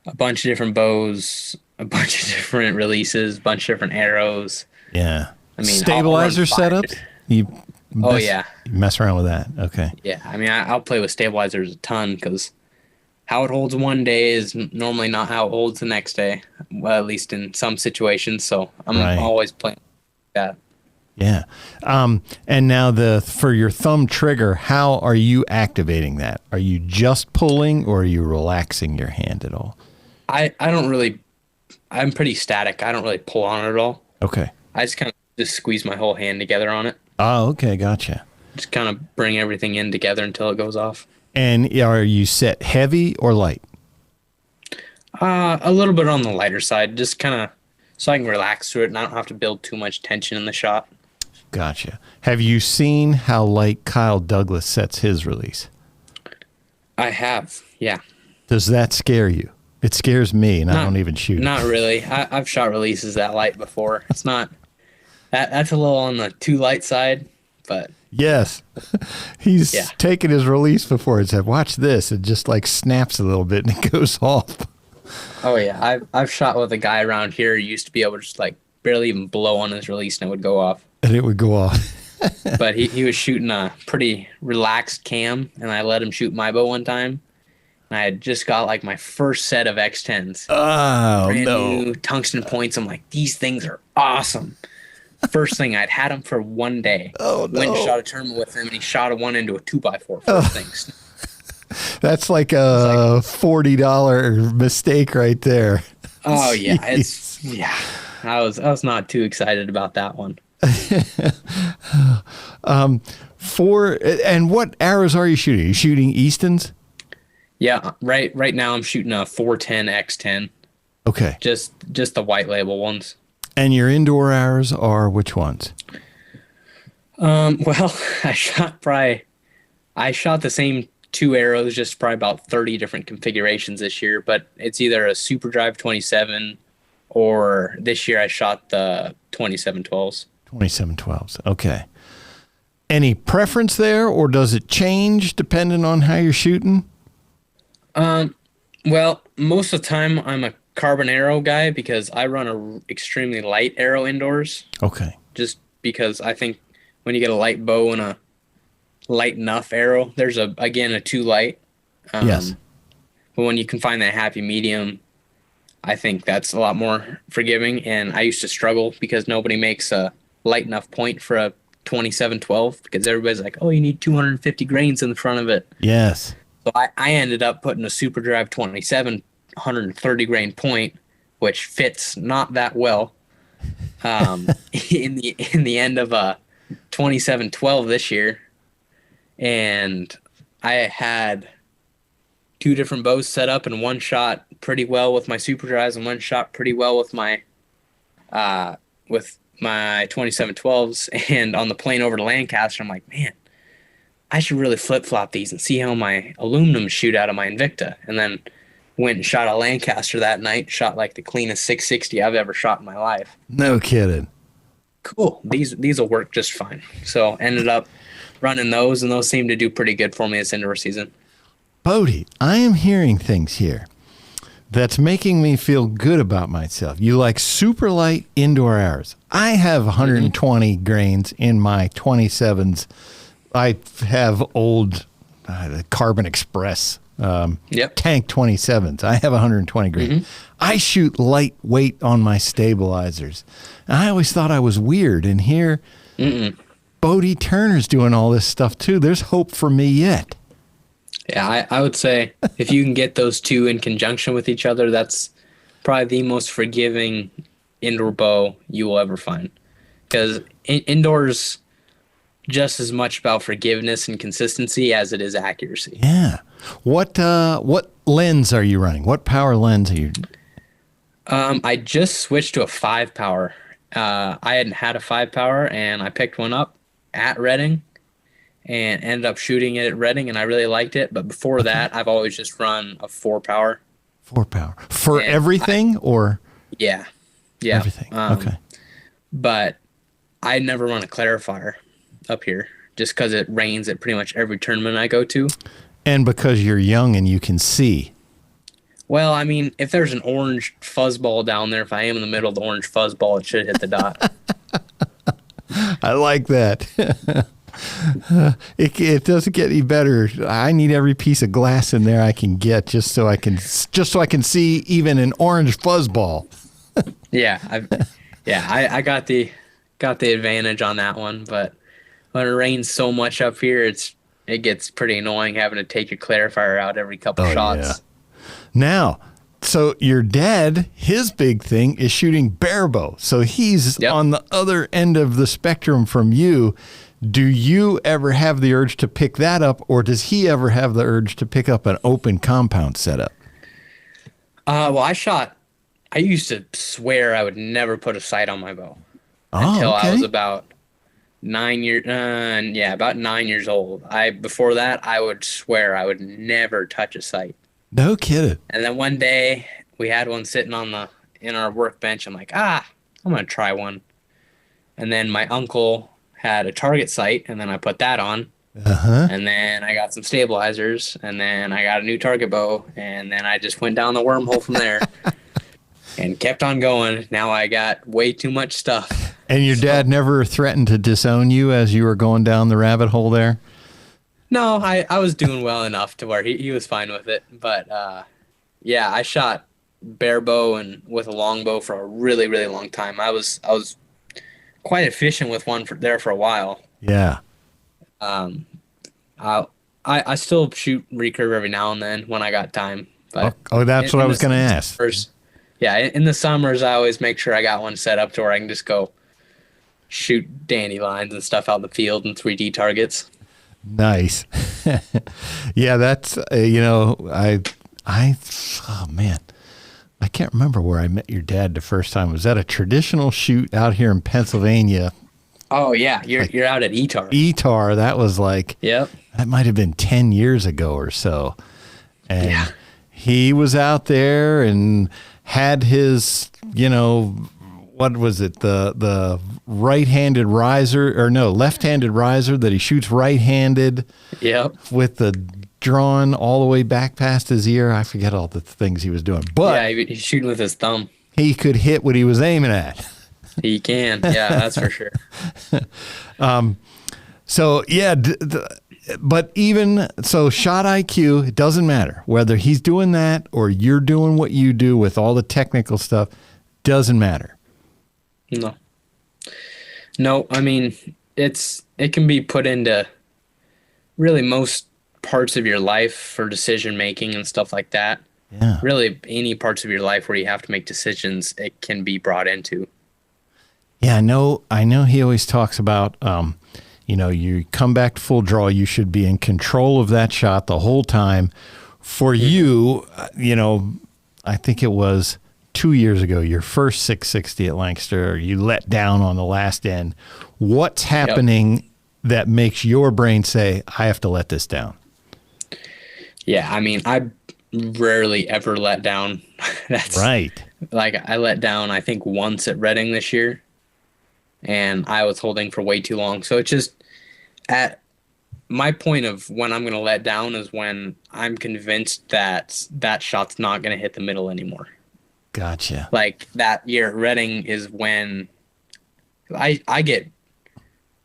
a bunch of different bows, a bunch of different releases, a bunch of different arrows. Yeah. I mean, stabilizer setups? You mess around with that. Okay. Yeah. I mean, I'll play with stabilizers a ton because how it holds one day is normally not how it holds the next day. Well, at least in some situations. So I'm always playing that. Yeah. And now for your thumb trigger, how are you activating that? Are you just pulling or are you relaxing your hand at all? I'm pretty static. I don't really pull on it at all. Okay. I just kind of squeeze my whole hand together on it. Oh, okay. Gotcha. Just kind of bring everything in together until it goes off. And are you set heavy or light? A little bit on the lighter side, just kind of so I can relax through it and I don't have to build too much tension in the shot. Gotcha. Have you seen how light Kyle Douglas sets his release? I have, yeah. Does that scare you? It scares me, and I don't even shoot. Not really. I've shot releases that light before. It's not that's a little on the too light side, but yes, he's taken his release before and said, "Watch this!" It just like snaps a little bit and it goes off. Oh yeah, I've shot with a guy around here who used to be able to just like barely even blow on his release and it would go off. And it would go off. But he was shooting a pretty relaxed cam, and I let him shoot my bow one time. And I had just got like my first set of X10s. Oh, brand no. new tungsten points. I'm like, these things are awesome. First thing, I'd had them for one day. Oh, no. Went and shot a tournament with him, and he shot a one into a 2x4 first things. That's like a $40 mistake right there. Oh, yeah. I was not too excited about that one. And what arrows are you shooting? Are you shooting Eastons? Yeah, right now I'm shooting a 410 X10. Okay. Just the white label ones. And your indoor arrows are which ones? Well, I shot the same two arrows, just probably about 30 different configurations this year, but it's either a Super Drive 27 or this year I shot the 2712s. 2712s. Okay. Any preference there, or does it change depending on how you're shooting? Well, most of the time I'm a carbon arrow guy because I run a extremely light arrow indoors. Okay. Just because I think when you get a light bow and a light enough arrow, there's a too light. Yes. But when you can find that happy medium, I think that's a lot more forgiving. And I used to struggle because nobody makes a light enough point for a 2712 because everybody's like, oh, you need 250 grains in the front of it. Yes. So I ended up putting a Super Drive 27 130 grain point, which fits not that well. In the end of a 2712 this year, and I had two different bows set up, and one shot pretty well with my Super Drives, and one shot pretty well with my 2712s. And on the plane over to Lancaster, I'm like, man, I should really flip-flop these and see how my aluminum shoot out of my Invicta. And then went and shot a Lancaster that night, shot like the cleanest 660 I've ever shot in my life. No kidding. Cool. These will work just fine. So ended up running those, and those seem to do pretty good for me this indoor season. Bodie, I am hearing things here that's making me feel good about myself. You like super light indoor arrows. I have 120 grains in my 27s. I have old Carbon Express tank 27s. I have 120 grains. I shoot lightweight on my stabilizers. And I always thought I was weird. And here, Bodie Turner's doing all this stuff too. There's hope for me yet. Yeah, I would say if you can get those two in conjunction with each other, that's probably the most forgiving indoor bow you will ever find. Because indoors just as much about forgiveness and consistency as it is accuracy. Yeah. What lens are you running? What power lens are you? I just switched to a 5 power. I hadn't had a 5 power, and I picked one up at Reading and ended up shooting it at Reading, and I really liked it. But before that, I've always just run a 4 power. 4 power for everything, or? Yeah. Everything. Okay. But I never run a clarifier up here just because it rains at pretty much every tournament I go to. And because you're young and you can see. Well, I mean, if there's an orange fuzzball down there, if I am in the middle of the orange fuzzball, it should hit the dot. I like that. It doesn't get any better. I need every piece of glass in there I can get just so I can see even an orange fuzzball. I got the advantage on that one, but when it rains so much up here, it gets pretty annoying having to take your clarifier out every couple shots. Yeah. Now, so your dad, his big thing is shooting barebow. So he's on the other end of the spectrum from you. Do you ever have the urge to pick that up, or does he ever have the urge to pick up an open compound setup? Well, I used to swear I would never put a sight on my bow Oh, until I was okay. about 9 years, yeah, about 9 years old. Before that, I would swear I would never touch a sight. No kidding. And then one day we had one sitting in our workbench. I'm like, I'm gonna try one. And then my uncle had a target sight, and then I put that on. Uh-huh. And then I got some stabilizers, and then I got a new target bow, and then I just went down the wormhole from there and kept on going. Now I got way too much stuff. And your dad never threatened to disown you as you were going down the rabbit hole there? No, I was doing well enough to where he was fine with it. But yeah, I shot bare bow and with a long bow for a really, really long time. I was quite efficient with one for a while. Yeah. Um, I still shoot recurve every now and then when I got time. But Oh, that's what I was going to ask. summers- Yeah, in the summers, I always make sure I got one set up to where I can just go shoot dandelions and stuff out in the field and 3D targets. Nice. Yeah, that's, oh man, I can't remember where I met your dad the first time. Was that a traditional shoot out here in Pennsylvania? Oh yeah, you're out at ETAR. ETAR, that was like, Yep. that might have been 10 years ago or so. And Yeah. he was out there and had his, what was it? The right-handed riser, or no, left-handed riser that he shoots right-handed Yep. with the drawn all the way back past his ear. I forget all the things he was doing, but Yeah, he's shooting with his thumb. he could hit what he was aiming at. He can. Yeah, that's for sure. So yeah, but even so, shot IQ, it doesn't matter whether he's doing that or you're doing what you do with all the technical stuff. Doesn't matter. No. No, I mean, it can be put into really most parts of your life for decision making and stuff like that. Yeah. Really, any parts of your life where you have to make decisions, it can be brought into. Yeah, I know he always talks about, you come back to full draw, you should be in control of that shot the whole time. For you, I think it was 2 years ago, your first 660 at Lancaster, you let down on the last end. What's happening that makes your brain say, I have to let this down? Yeah, I mean, I rarely ever let down. That's right. Like I let down, I think once at Reading this year, and I was holding for way too long. So it's just at my point of when I'm going to let down is when I'm convinced that that shot's not going to hit the middle anymore. Gotcha. Like that year at Reading is when I get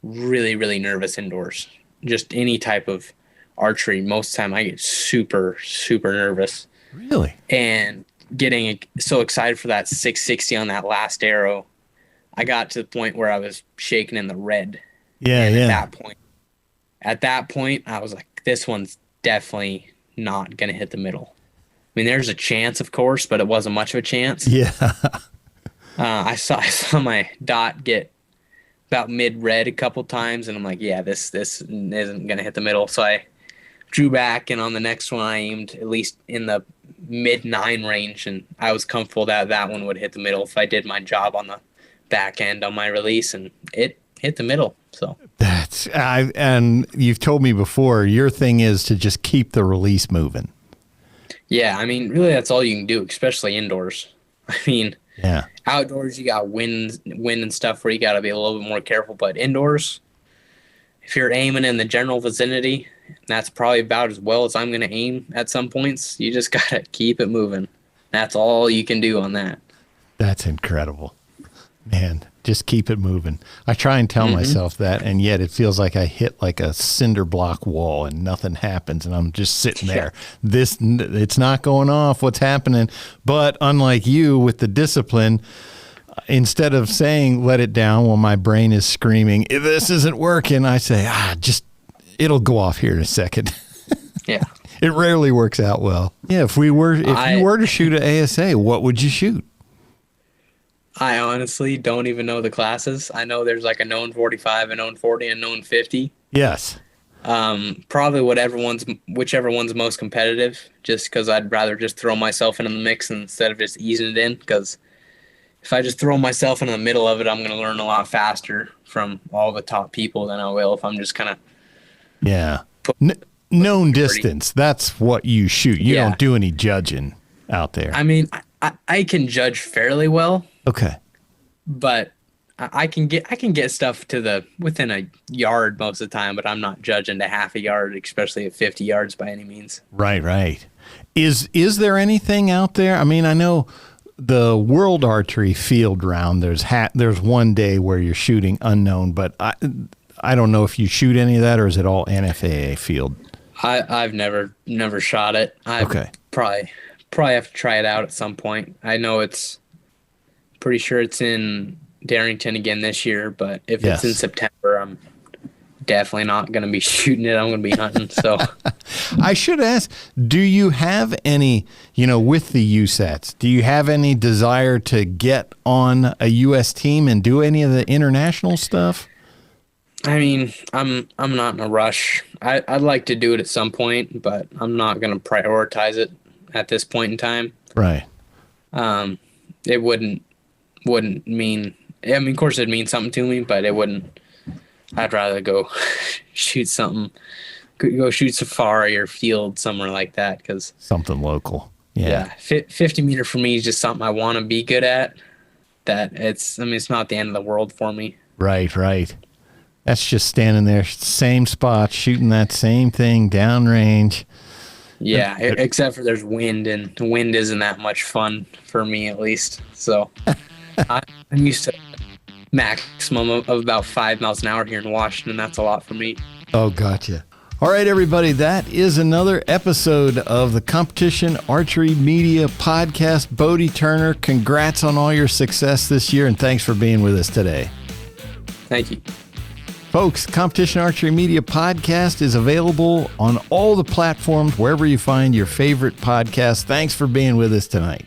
really, really nervous indoors. Just any type of archery. Most of the time I get super, super nervous. Really? And getting so excited for that 660 on that last arrow, I got to the point where I was shaking in the red. Yeah, and yeah. At that point, I was like, this one's definitely not going to hit the middle. I mean, there's a chance, of course, but it wasn't much of a chance. Yeah. I saw my dot get about mid-red a couple times, and I'm like, yeah, this isn't going to hit the middle. So I drew back, and on the next one, I aimed at least in the mid-9 range, and I was comfortable that one would hit the middle if I did my job on the back end on my release, and it hit the middle. So and you've told me before, your thing is to just keep the release moving. Yeah, I mean, really, that's all you can do, especially indoors. I mean, yeah, outdoors you got wind and stuff where you got to be a little bit more careful, but indoors, if you're aiming in the general vicinity, that's probably about as well as I'm going to aim at some points. You just got to keep it moving. That's all you can do on that. That's incredible. Man, just keep it moving. I try and tell myself that, and yet it feels like I hit like a cinder block wall and nothing happens, and I'm just sitting there. It's not going off. What's happening? But unlike you with the discipline, instead of saying let it down while my brain is screaming, if this isn't working, I say, it'll go off here in a second. Yeah. It rarely works out well. Yeah, if you were to shoot an ASA, what would you shoot? I honestly don't even know the classes. I know there's like a known 45, a known 40, and a known 50. Yes. Probably whichever one's most competitive, just because I'd rather just throw myself into the mix instead of just easing it in. Because if I just throw myself into the middle of it, I'm going to learn a lot faster from all the top people than I will if I'm just kind of known distance. That's what you shoot. You don't do any judging out there. I mean, I can judge fairly well. Okay, but I can get stuff to within a yard most of the time, but I'm not judging to half a yard, especially at 50 yards by any means. Right. Is there anything out there? I mean, I know the World Archery Field Round. There's one day where you're shooting unknown, but I don't know if you shoot any of that, or is it all NFAA field? I've never shot it. Probably have to try it out at some point. I know pretty sure it's in Darrington again this year, but if it's in September, I'm definitely not going to be shooting it. I'm going to be hunting. So I should ask, do you have any, with the USATs, do you have any desire to get on a U.S. team and do any of the international stuff? I mean, I'm not in a rush. I'd like to do it at some point, but I'm not going to prioritize it at this point in time. Right. It wouldn't mean, I mean, of course it'd mean something to me, but it wouldn't. I'd rather go shoot something, go shoot safari or field somewhere like that. Because something local. Yeah. 50 meter for me is just something I want to be good at. It's not the end of the world for me. Right. That's just standing there, same spot, shooting that same thing downrange. Yeah, except for there's wind, and the wind isn't that much fun for me, at least. So I'm used to maximum of about 5 miles an hour here in Washington. That's a lot for me. Oh, gotcha. All right, everybody, that is another episode of the Competition Archery Media Podcast. Bodie Turner, congrats on all your success this year, and thanks for being with us today. Thank you. Folks, Competition Archery Media Podcast is available on all the platforms, wherever you find your favorite podcast. Thanks for being with us tonight.